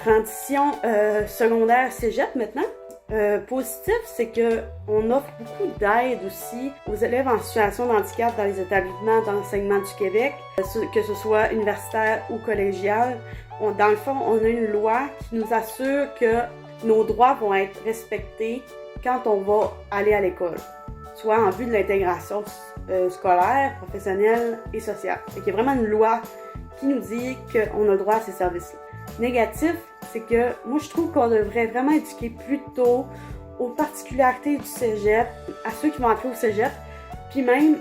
transition secondaire-cégep maintenant. Positif, c'est qu'on offre beaucoup d'aide aussi aux élèves en situation de handicap dans les établissements d'enseignement du Québec, que ce soit universitaire ou collégial. Dans le fond, on a une loi qui nous assure que nos droits vont être respectés quand on va aller à l'école, soit en vue de l'intégration scolaire, professionnelle et sociale. Il y a vraiment une loi qui nous dit qu'on a le droit à ces services-là. Négatif, c'est que moi je trouve qu'on devrait vraiment éduquer plus tôt aux particularités du cégep, à ceux qui vont entrer au cégep, puis même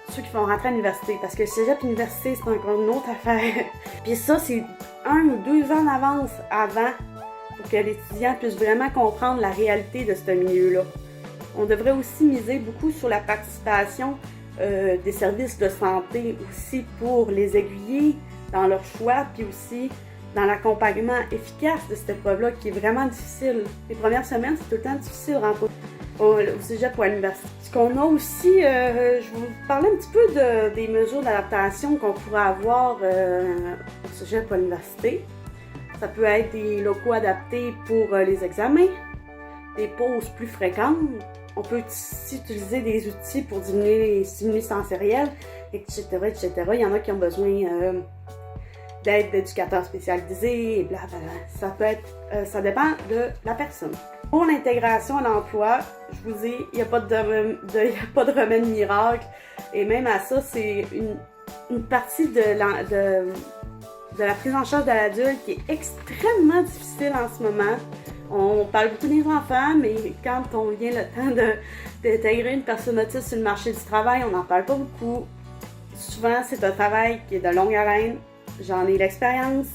ceux qui vont rentrer à l'université, parce que le cégep et l'université, c'est encore une autre affaire. Puis ça, c'est 1 ou 2 ans d'avance avant pour que l'étudiant puisse vraiment comprendre la réalité de ce milieu-là. On devrait aussi miser beaucoup sur la participation des services de santé aussi pour les aiguiller dans leur choix, puis aussi dans l'accompagnement efficace de cette épreuve-là qui est vraiment difficile. Les premières semaines, c'est tout le temps difficile au cégep ou à l'université. Ce qu'on a aussi, je vais vous parler un petit peu des mesures d'adaptation qu'on pourrait avoir au cégep ou à l'université. Ça peut être des locaux adaptés pour les examens, des pauses plus fréquentes. On peut aussi utiliser des outils pour diminuer les stimuli sensoriels, etc., etc. Il y en a qui ont besoin d'aide d'éducateurs spécialisés et blablabla. Ça dépend de la personne. Pour l'intégration à l'emploi, je vous dis, il n'y a pas de remède miracle. Et même à ça, c'est une partie de la prise en charge de l'adulte qui est extrêmement difficile en ce moment. On parle beaucoup des enfants, mais quand on vient le temps d'intégrer une personne autiste sur le marché du travail, on n'en parle pas beaucoup. Souvent, c'est un travail qui est de longue haleine. J'en ai l'expérience.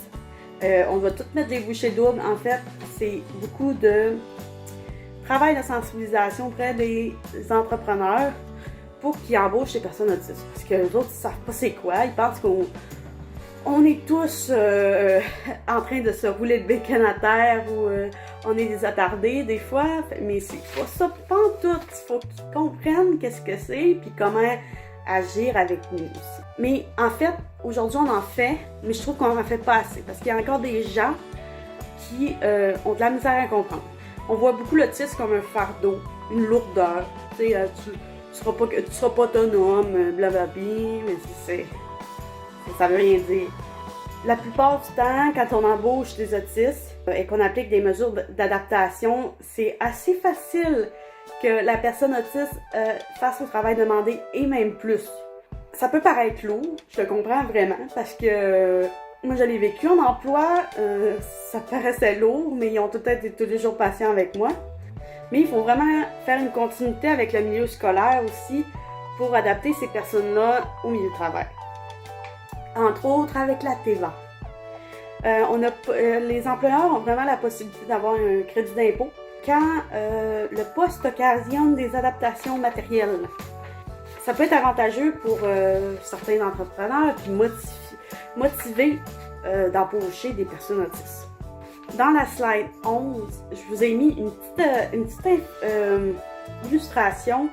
On va tout mettre des bouchées doubles. En fait, c'est beaucoup de travail de sensibilisation auprès des entrepreneurs pour qu'ils embauchent les personnes autistes. Parce que les autres, ils ne savent pas c'est quoi. Ils pensent qu'on est tous en train de se rouler le bacon à terre ou on est des attardés des fois. Mais c'est pas ça, pas en tout. Il faut qu'ils comprennent qu'est-ce que c'est puis comment agir avec nous aussi. Mais en fait, aujourd'hui, on en fait, mais je trouve qu'on n'en fait pas assez parce qu'il y a encore des gens qui ont de la misère à comprendre. On voit beaucoup l'autisme comme un fardeau, une lourdeur. Tu sais, tu seras pas autonome, blablabla, mais ça veut rien dire. La plupart du temps, quand on embauche des autistes et qu'on applique des mesures d'adaptation, c'est assez facile que la personne autiste fasse le travail demandé et même plus. Ça peut paraître lourd, je le comprends vraiment, parce que moi je l'ai vécu en emploi, ça paraissait lourd, mais ils ont tout été tous les jours patients avec moi. Mais il faut vraiment faire une continuité avec le milieu scolaire aussi pour adapter ces personnes-là au milieu de travail. Entre autres avec la TVA. Les employeurs ont vraiment la possibilité d'avoir un crédit d'impôt quand le poste occasionne des adaptations matérielles. Ça peut être avantageux pour certains entrepreneurs puis motiver d'embaucher des personnes autistes. Dans la slide 11, je vous ai mis une petite illustration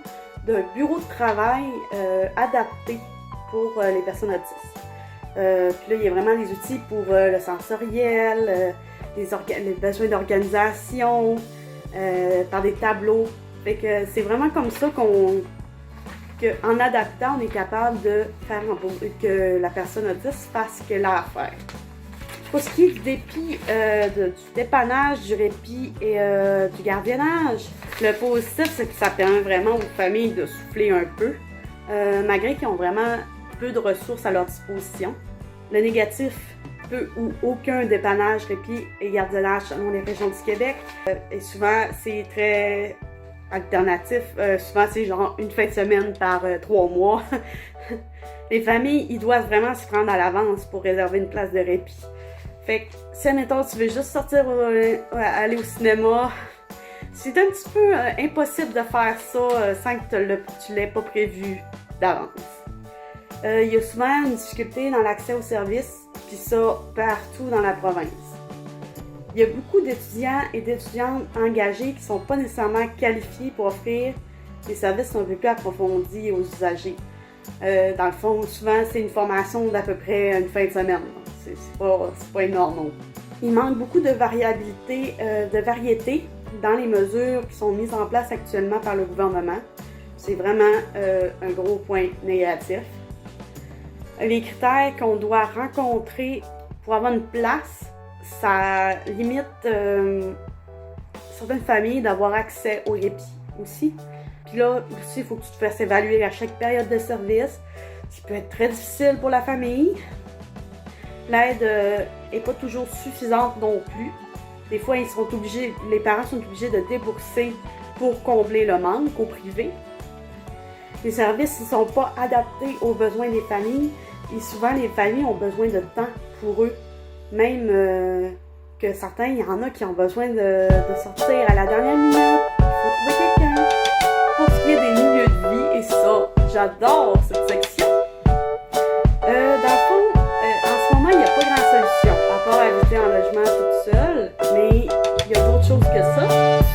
d'un bureau de travail adapté pour les personnes autistes. Puis là, il y a vraiment des outils pour le sensoriel, les besoins d'organisation, par des tableaux. Fait que c'est vraiment comme ça qu'en adaptant, on est capable de faire que la personne autiste fasse ce qu'elle a à faire. Pour ce qui est du dépannage, du répit et du gardiennage, le positif, c'est que ça permet vraiment aux familles de souffler un peu, malgré qu'ils ont vraiment peu de ressources à leur disposition. Le négatif, peu ou aucun dépannage, répit et gardiennage selon les régions du Québec. Et souvent, c'est très alternatif. Souvent, c'est genre une fin de semaine par 3 mois. Les familles, ils doivent vraiment se prendre à l'avance pour réserver une place de répit. Fait que si, admettons, tu veux juste sortir, aller au cinéma, c'est un petit peu impossible de faire ça sans que tu l'aies pas prévu d'avance. Il y a souvent une difficulté dans l'accès aux services, puis ça partout dans la province. Il y a beaucoup d'étudiants et d'étudiantes engagés qui ne sont pas nécessairement qualifiés pour offrir des services un peu plus approfondis aux usagers. Dans le fond, souvent, c'est une formation d'à peu près une fin de semaine. C'est pas énorme non. Il manque beaucoup de variabilité, de variété dans les mesures qui sont mises en place actuellement par le gouvernement. C'est vraiment un gros point négatif. Les critères qu'on doit rencontrer pour avoir une place, ça limite certaines familles d'avoir accès au répit aussi. Puis là, aussi, il faut que tu te fasses évaluer à chaque période de service, ce qui peut être très difficile pour la famille. L'aide n'est pas toujours suffisante non plus. Des fois, les parents sont obligés de débourser pour combler le manque au privé. Les services ne sont pas adaptés aux besoins des familles et souvent les familles ont besoin de temps pour eux. Même que certains, il y en a qui ont besoin de sortir à la dernière minute. Il faut trouver quelqu'un. Pour ce qui est des milieux de vie, et ça, j'adore cette section. Dans le fond, en ce moment, il n'y a pas grande solution, à part habiter en logement toute seule, mais il y a d'autres choses que ça.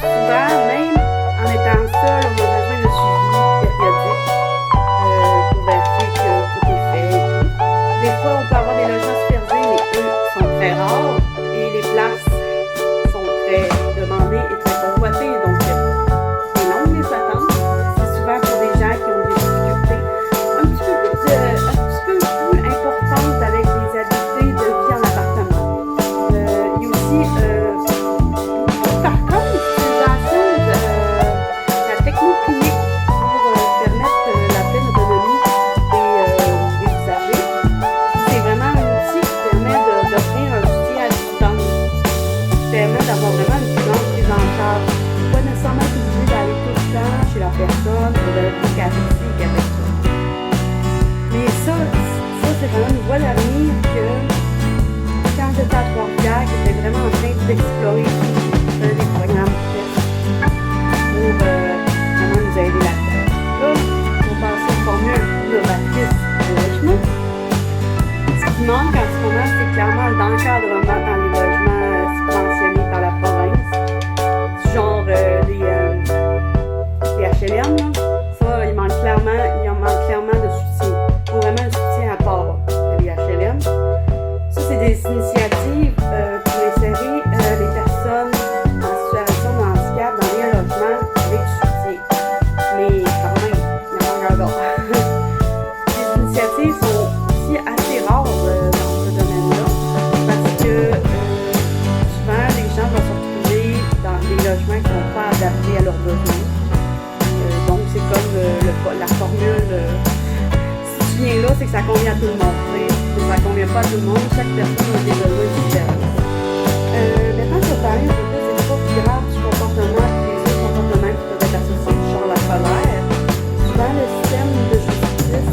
Souvent, même en étant seul, on a besoin de suivi périodique pour vérifier que tout est fait et tout. Des fois, on peut avoir des logements supervisés, mais eux sont très rares et les places sont très demandées et très convoitées, donc c'est long les attentes. C'est souvent pour des gens qui ont des difficultés un petit peu plus importantes avec les habiletés de vie en appartement. Il y a aussi, par contre, l'utilisation de la technoclinique pour permettre la pleine autonomie des usagers. C'est vraiment un outil qui permet d'offrir un soutien à distance, qui permet d'avoir vraiment une plus grande prise en charge. Pas nécessairement obligé d'aller tout le temps chez la personne pour vérifier qu'elle fait ci, qu'elle fait ça. Mais ça c'est vraiment une voie d'avenir que quand j'étais à Trois-Rivières, j'étais vraiment en train d'explorer des programmes pour vraiment nous aider là-dedans. Là, on passe aux formules novatrices de logement. Ce qui manque en ce moment, c'est clairement l'encadrement dans les logements subventionnés par la province, du genre les HLM. Là. Ça, il manque clairement de soutien. Il faut vraiment un soutien à part les HLM. Ça, c'est des initiatives pour insérer les personnes en situation de handicap dans les logements avec du soutien. Mais quand même, il y en a encore d'autres. Les initiatives sont aussi assez rares dans ce domaine-là parce que souvent, les gens vont se retrouver dans des logements qui ne sont pas adaptés à leurs besoins. Donc, c'est comme la formule si tu viens là, c'est que ça convient à tout le monde. Si ça ne convient pas à tout le monde, chaque personne a des besoins différents. Maintenant, je vais parler un peu plus des fautes graves du comportement et des autres comportements qui peuvent être associés, du genre la colère. Souvent, le système de justice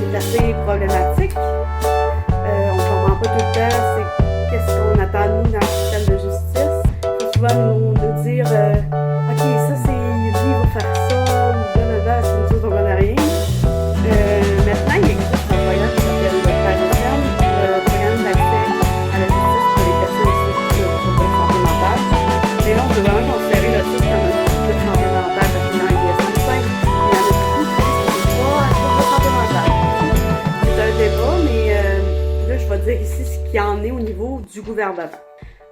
est assez problématique. On ne comprend pas tout le temps qu'est-ce qu'on attend de nous dans le système de justice. Il faut souvent nous dire OK, ça c'est lui, il va faire ça, ou blablabla, c'est une chose qu'on ne connaît rien. Maintenant, il existe un programme qui s'appelle le PARICEM, le programme d'accès à la justice pour les personnes issues de troubles de santé mentale. Mais là, on peut vraiment considérer le titre comme un trouble de santé mentale parce que dans les DSM-5, il y en a beaucoup qui disent que c'est pas un trouble de santé mentale. C'est un débat, mais là, je vais dire ici ce qu'il y en est au niveau du gouvernement.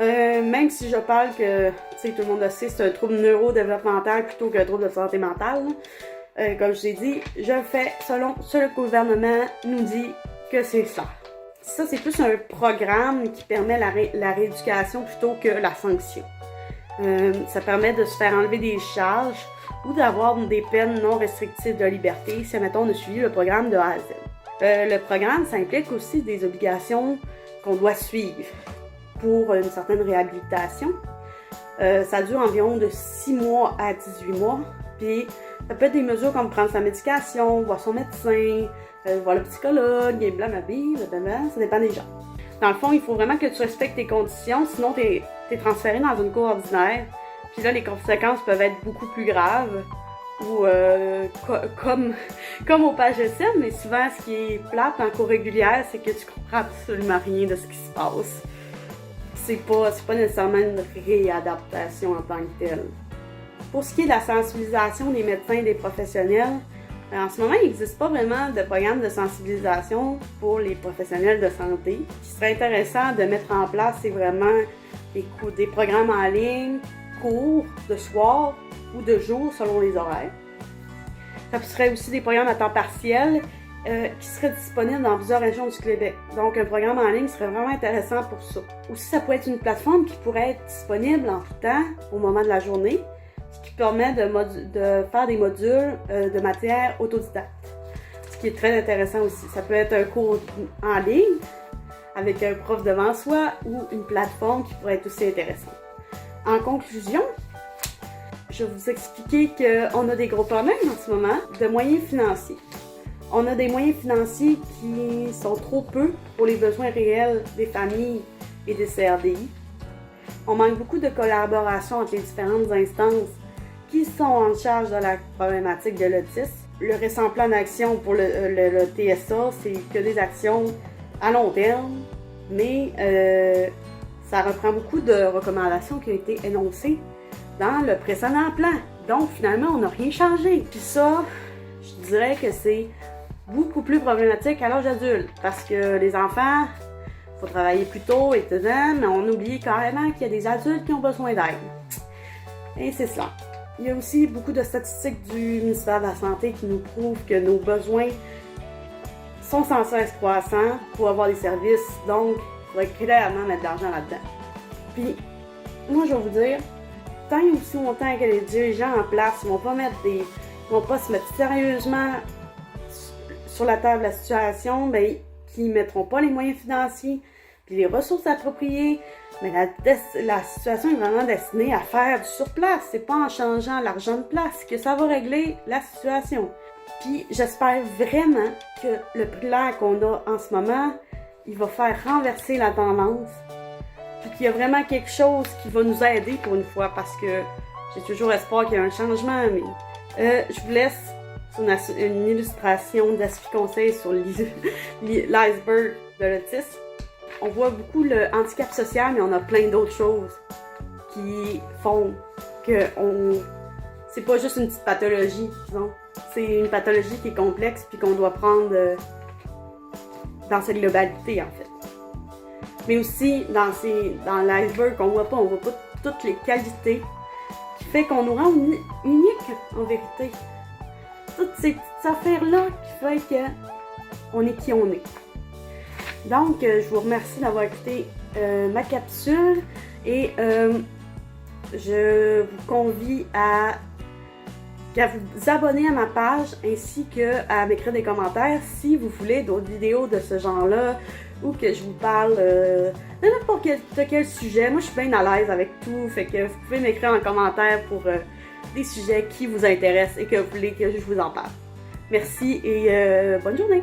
Même si je parle que, tout le monde le sait, c'est un trouble neurodéveloppemental plutôt qu'un trouble de santé mentale. Comme je l'ai dit, je fais selon ce que le gouvernement nous dit que c'est ça. Ça, c'est plus un programme qui permet la rééducation plutôt que la sanction. Ça permet de se faire enlever des charges ou d'avoir des peines non restrictives de liberté si, mettons, on a suivi le programme de A à Z. Le programme, ça implique aussi des obligations qu'on doit suivre pour une certaine réhabilitation. Ça dure environ de 6 mois à 18 mois. Puis ça peut être des mesures comme prendre sa médication, voir son médecin, voir le psychologue, et blablabla, ça dépend des gens. Dans le fond, il faut vraiment que tu respectes tes conditions, sinon t'es transféré dans une cour ordinaire. Puis là, les conséquences peuvent être beaucoup plus graves. Ou comme au PAGESM, mais souvent ce qui est plate en cours régulière, c'est que tu comprends absolument rien de ce qui se passe. C'est pas nécessairement une réadaptation en tant que telle. Pour ce qui est de la sensibilisation des médecins et des professionnels, En ce moment, il n'existe pas vraiment de programme de sensibilisation pour les professionnels de santé. Ce qui serait intéressant de mettre en place, c'est vraiment des programmes en ligne, courts, de soir ou de jour selon les horaires. Ça serait aussi des programmes à temps partiel qui seraient disponibles dans plusieurs régions du Québec. Donc, un programme en ligne serait vraiment intéressant pour ça. Aussi, ça pourrait être une plateforme qui pourrait être disponible en tout temps au moment de la journée, ce qui permet de faire des modules de matière autodidacte, ce qui est très intéressant aussi. Ça peut être un cours en ligne avec un prof devant soi ou une plateforme qui pourrait être aussi intéressante. En conclusion, je vais vous expliquer qu'on a des gros problèmes en ce moment de moyens financiers. On a des moyens financiers qui sont trop peu pour les besoins réels des familles et des CRDI. On manque beaucoup de collaboration entre les différentes instances qui sont en charge de la problématique de l'autisme. Le récent plan d'action pour le TSA, c'est que des actions à long terme, mais ça reprend beaucoup de recommandations qui ont été énoncées dans le précédent plan. Donc, finalement, on n'a rien changé. Puis ça, je dirais que c'est beaucoup plus problématique à l'âge adulte, parce que les enfants, il faut travailler plus tôt, etc., mais on oublie carrément qu'il y a des adultes qui ont besoin d'aide. Et c'est cela. Il y a aussi beaucoup de statistiques du ministère de la Santé qui nous prouvent que nos besoins sont sans cesse croissants pour avoir des services, donc il faudrait clairement mettre de l'argent là-dedans. Puis, moi je vais vous dire, tant et aussi longtemps que les dirigeants en place ne vont pas se mettre sérieusement sur la table la situation, ben, qui ne mettront pas les moyens financiers puis les ressources appropriées, mais la situation est vraiment destinée à faire du surplace. C'est pas en changeant l'argent de place que ça va régler la situation. Puis j'espère vraiment que le plan qu'on a en ce moment, il va faire renverser la tendance, puis qu'il y a vraiment quelque chose qui va nous aider pour une fois, parce que j'ai toujours espoir qu'il y ait un changement, mais je vous laisse sur une illustration d'Aspi Conseil sur l'iceberg de l'autisme. On voit beaucoup le handicap social, mais on a plein d'autres choses qui font que c'est pas juste une petite pathologie, disons. C'est une pathologie qui est complexe puis qu'on doit prendre dans sa globalité, en fait. Mais aussi, dans l'iceberg qu'on voit pas toutes les qualités qui fait qu'on nous rend uniques, en vérité. Toutes ces petites affaires-là qui fait qu'on est qui on est. Donc, je vous remercie d'avoir écouté ma capsule et je vous convie à vous abonner à ma page ainsi qu'à m'écrire des commentaires si vous voulez d'autres vidéos de ce genre-là ou que je vous parle de n'importe quel sujet. Moi, je suis bien à l'aise avec tout, fait que vous pouvez m'écrire en commentaire pour des sujets qui vous intéressent et que vous voulez que je vous en parle. Merci et bonne journée!